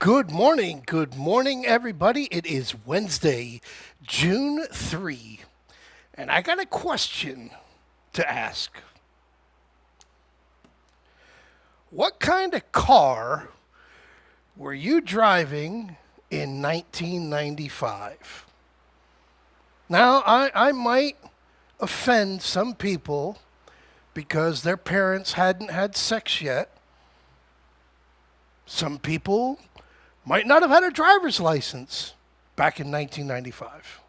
Good morning, everybody. It is Wednesday, June 3, and I got a question to ask. What kind of car were you driving in 1995? Now, I might offend some people because their parents hadn't had sex yet. Some people might not have had a driver's license back in 1995.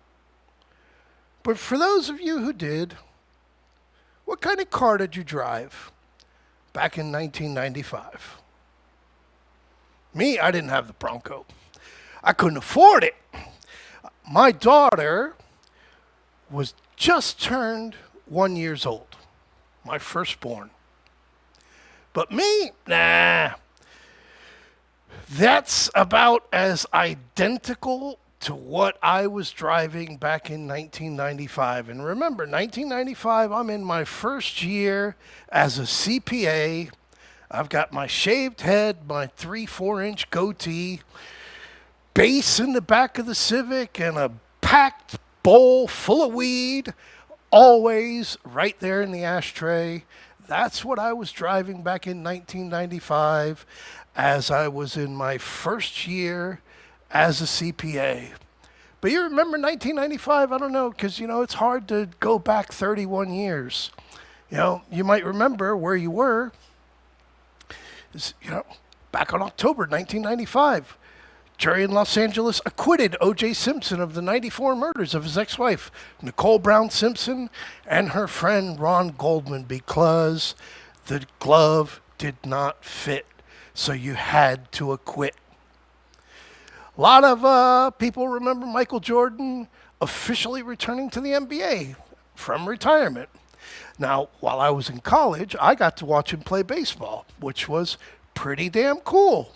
But for those of you who did, what kind of car did you drive back in 1995? Me, I didn't have the Bronco. I couldn't afford it. My daughter was just turned 1 year old, my firstborn. But me, nah. That's about as identical to what I was driving back in 1995. And remember, 1995, I'm in my first year as a CPA. I've got my shaved head, my 3-4-inch goatee, bass in the back of the Civic, and a packed bowl full of weed, always right there in the ashtray. That's what I was driving back in 1995 as I was in my first year as a CPA. But you remember 1995? I don't know, because, it's hard to go back 31 years. You might remember where you were. Back on October 1995, jury in Los Angeles acquitted O.J. Simpson of the 94 murders of his ex-wife, Nicole Brown Simpson, and her friend Ron Goldman, because the glove did not fit. So you had to acquit. A lot of people remember Michael Jordan officially returning to the NBA from retirement. Now, while I was in college, I got to watch him play baseball, which was pretty damn cool.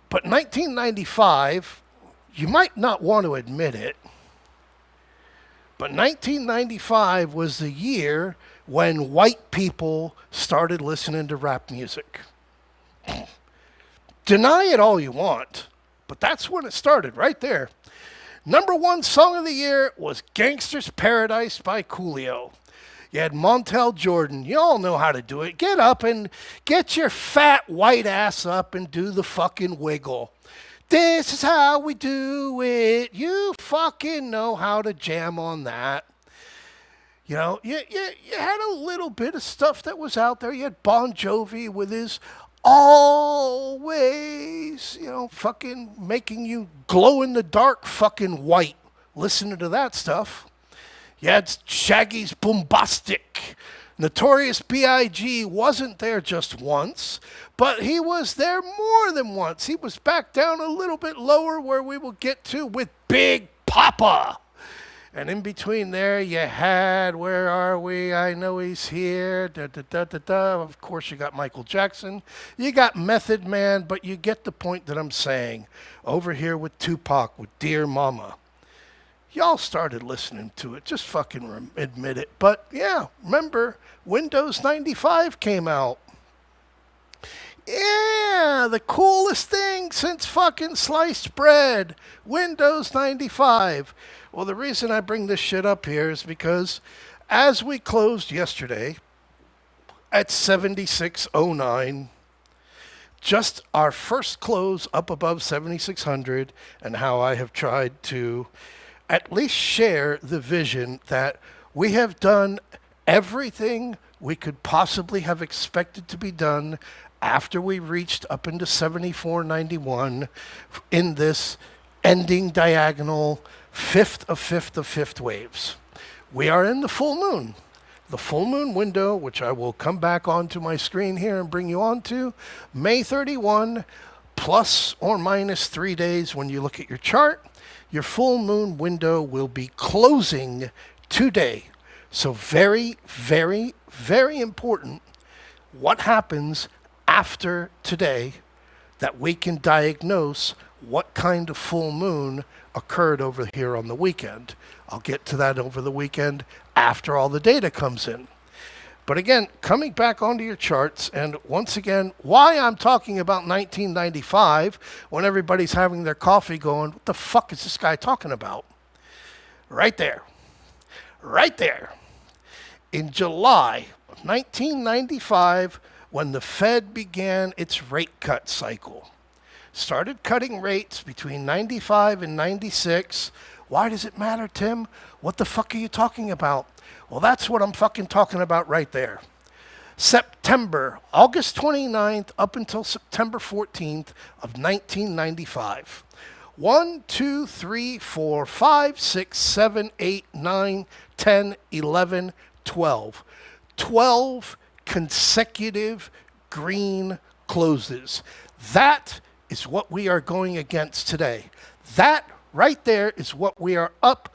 But 1995, you might not want to admit it, but 1995 was the year when white people started listening to rap music. Deny it all you want, but that's when it started, right there. Number one song of the year was Gangster's Paradise by Coolio. You had Montel Jordan. You all know how to do it. Get up and get your fat white ass up and do the fucking wiggle. This is how we do it. You fucking know how to jam on that. You had a little bit of stuff that was out there. You had Bon Jovi with his always, fucking making you glow in the dark fucking white. Listening to that stuff. You had Shaggy's Boombastic. Notorious B.I.G. wasn't there just once, but he was there more than once. He was back down a little bit lower, where we will get to with Big Papa. And in between there, you had, where are we? I know he's here. Da, da, da, da, da. Of course, you got Michael Jackson. You got Method Man, but you get the point that I'm saying. Over here with Tupac, with Dear Mama. Y'all started listening to it. Just fucking admit it. But yeah, remember, Windows 95 came out. Yeah, the coolest thing since fucking sliced bread. Windows 95. Well, the reason I bring this shit up here is because as we closed yesterday at 76.09, just our first close up above 7,600, and how I have tried to at least share the vision that we have done everything we could possibly have expected to be done after we reached up into 74.91 in this ending diagonal fifth of waves. We are in the full moon. The full moon window, which I will come back onto my screen here and bring you on to, May 31, plus or minus 3 days when you look at your chart. Your full moon window will be closing today. So very, very, very important what happens after today, that we can diagnose what kind of full moon occurred over here on the weekend. I'll get to that over the weekend after all the data comes in. But again, coming back onto your charts, and once again, why I'm talking about 1995 when everybody's having their coffee going, what the fuck is this guy talking about? Right there. Right there. In July of 1995, when the Fed began its rate cut cycle, started cutting rates between 95 and 96. Why does it matter, Tim? What the fuck are you talking about? Well, that's what I'm fucking talking about right there. August 29th up until September 14th of 1995. 1, 2, 3, 4, 5, 6, 7, 8, 9, 10, 11, 12. 12 consecutive green closes. That is what we are going against today. That right there is what we are up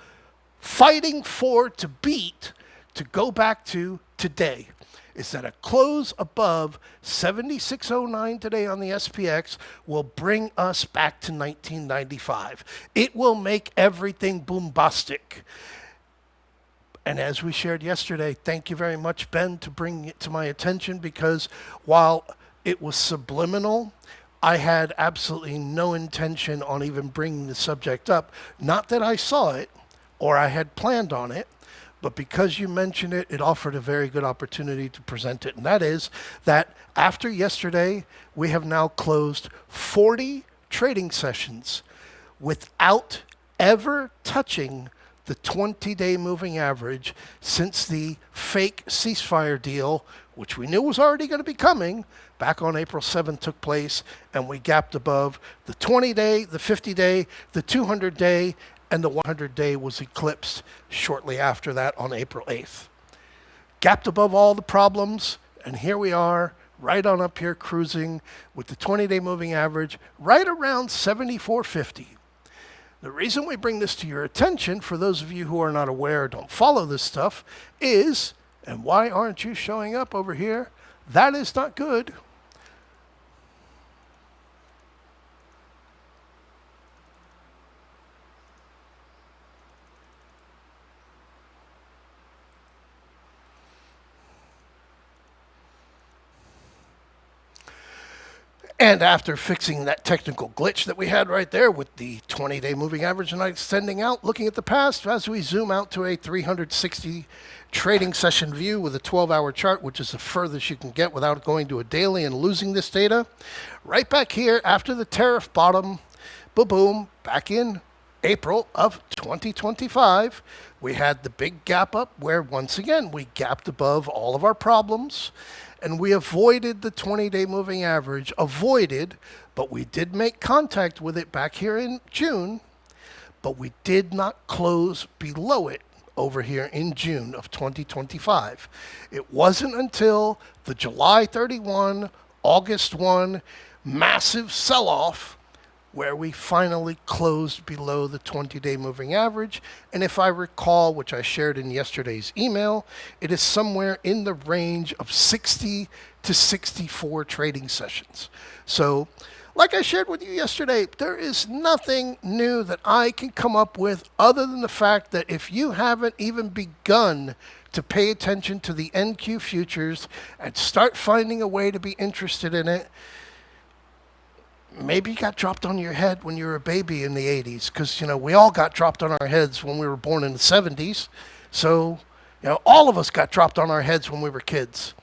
fighting for to beat, to go back to today. Is that a close above 76.09 today on the SPX will bring us back to 1995. It will make everything bombastic. And as we shared yesterday, thank you very much, Ben, to bring it to my attention, because while it was subliminal, I had absolutely no intention on even bringing the subject up. Not that I saw it or I had planned on it, but because you mentioned it, it offered a very good opportunity to present it. And that is that after yesterday, we have now closed 40 trading sessions without ever touching the 20-day moving average since the fake ceasefire deal, which we knew was already going to be coming, back on April 7th took place, and we gapped above the 20-day, the 50-day, the 200-day, and the 100-day was eclipsed shortly after that on April 8th. Gapped above all the problems, and here we are, right on up here cruising with the 20-day moving average right around 74.50. The reason we bring this to your attention, for those of you who are not aware, don't follow this stuff, is, and why aren't you showing up over here? That is not good. And after fixing that technical glitch that we had right there with the 20-day moving average and extending out, looking at the past, as we zoom out to a 360 trading session view with a 12-hour chart, which is the furthest you can get without going to a daily and losing this data, right back here after the tariff bottom, boom, back in April of 2025, we had the big gap up where, once again, we gapped above all of our problems. And we avoided the 20-day moving average, but we did make contact with it back here in June, but we did not close below it over here in June of 2025. It wasn't until the July 31, August 1 massive sell-off where we finally closed below the 20-day moving average. And if I recall, which I shared in yesterday's email, it is somewhere in the range of 60 to 64 trading sessions. So, like I shared with you yesterday, there is nothing new that I can come up with other than the fact that if you haven't even begun to pay attention to the NQ futures and start finding a way to be interested in it, maybe you got dropped on your head when you were a baby in the 80s, because, we all got dropped on our heads when we were born in the 70s. So, all of us got dropped on our heads when we were kids.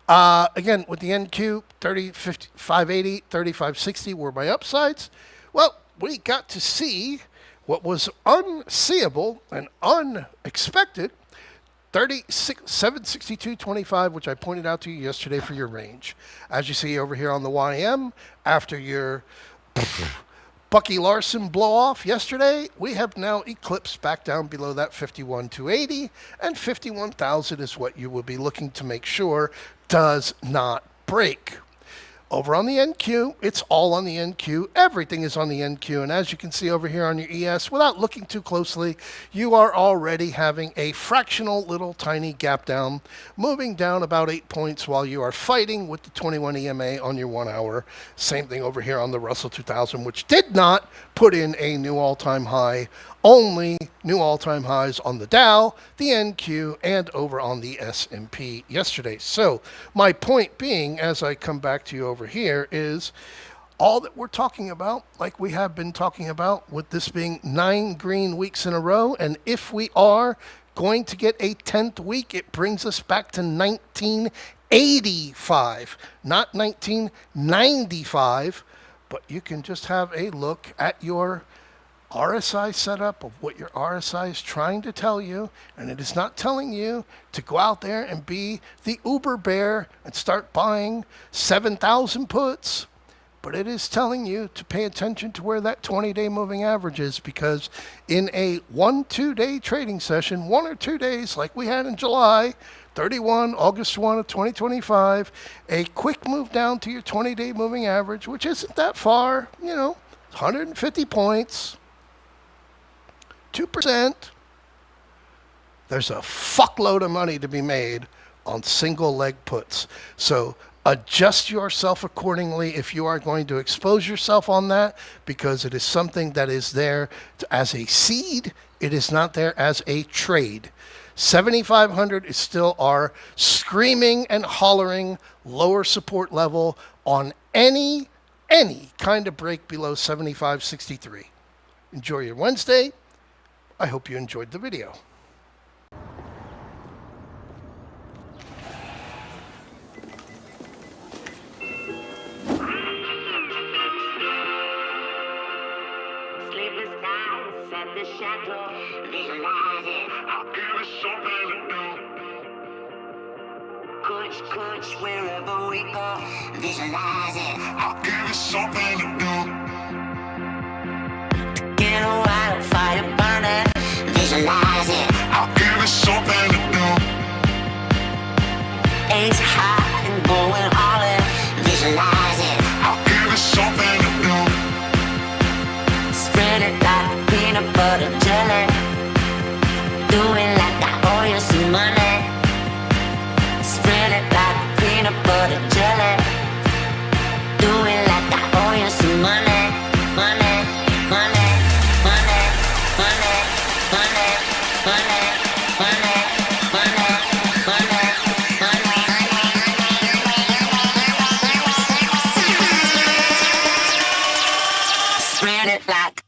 Again, with the NQ, 30, 50, 580, 3560 were my upsides. Well, we got to see what was unseeable and unexpected, 762.25, which I pointed out to you yesterday for your range. As you see over here on the YM, after your Bucky Larson blow off yesterday, we have now eclipsed back down below that 51,280, and 51,000 is what you will be looking to make sure does not break. Over on the NQ, it's all on the NQ. Everything is on the NQ. And as you can see over here on your ES, without looking too closely, you are already having a fractional little tiny gap down, moving down about 8 points while you are fighting with the 21 EMA on your 1 hour. Same thing over here on the Russell 2000, which did not put in a new all-time high. Only new all-time highs on the Dow, the NQ, and over on the S&P yesterday. So my point being, as I come back to you over here, is all that we're talking about, like we have been talking about, with this being 9 green weeks in a row, and if we are going to get a 10th week, it brings us back to 1985, not 1995, but you can just have a look at your RSI setup of what your RSI is trying to tell you, and it is not telling you to go out there and be the uber bear and start buying 7,000 puts, but it is telling you to pay attention to where that 20-day moving average is, because in a 1-2 day trading session, 1 or 2 days like we had in July 31, August 1 of 2025, a quick move down to your 20-day moving average, which isn't that far, 150 points, 2%, there's a fuckload of money to be made on single leg puts. So adjust yourself accordingly if you are going to expose yourself on that, because it is something that is there as a seed. It is not there as a trade. 7,500 is still our screaming and hollering lower support level on any kind of break below 75.63. Enjoy your Wednesday. I hope you enjoyed the video. Sleepless nights at the chateau, visualizing. I'll give it something to do. Coach, wherever we go, visualizing. I'll give it something to do. Get a wildfire burning, visualizing. I'll give it something to do. Ace high and going all in, visualizing. I'll give it something to do. Spread it like peanut butter jelly. Do it like I owe you some money. Spread it like peanut butter jelly. Do it like I owe you some money. Money, money, money, money, money, money, money, money, money, money. Spread it like.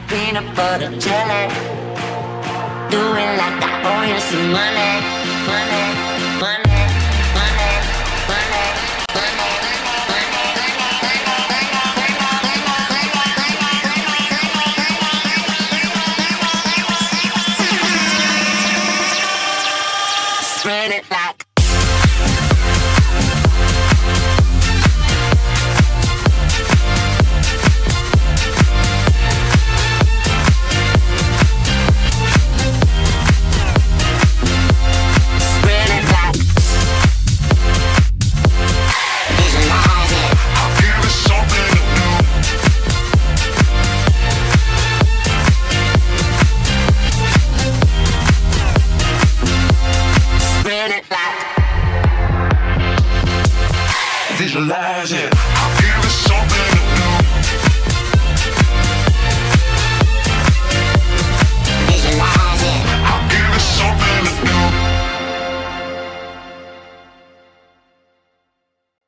Peanut butter jelly. Do it like I owe you some money. Money, money, money, money, money, money. Spread it like. Spread it like. visualize it. I feel it's something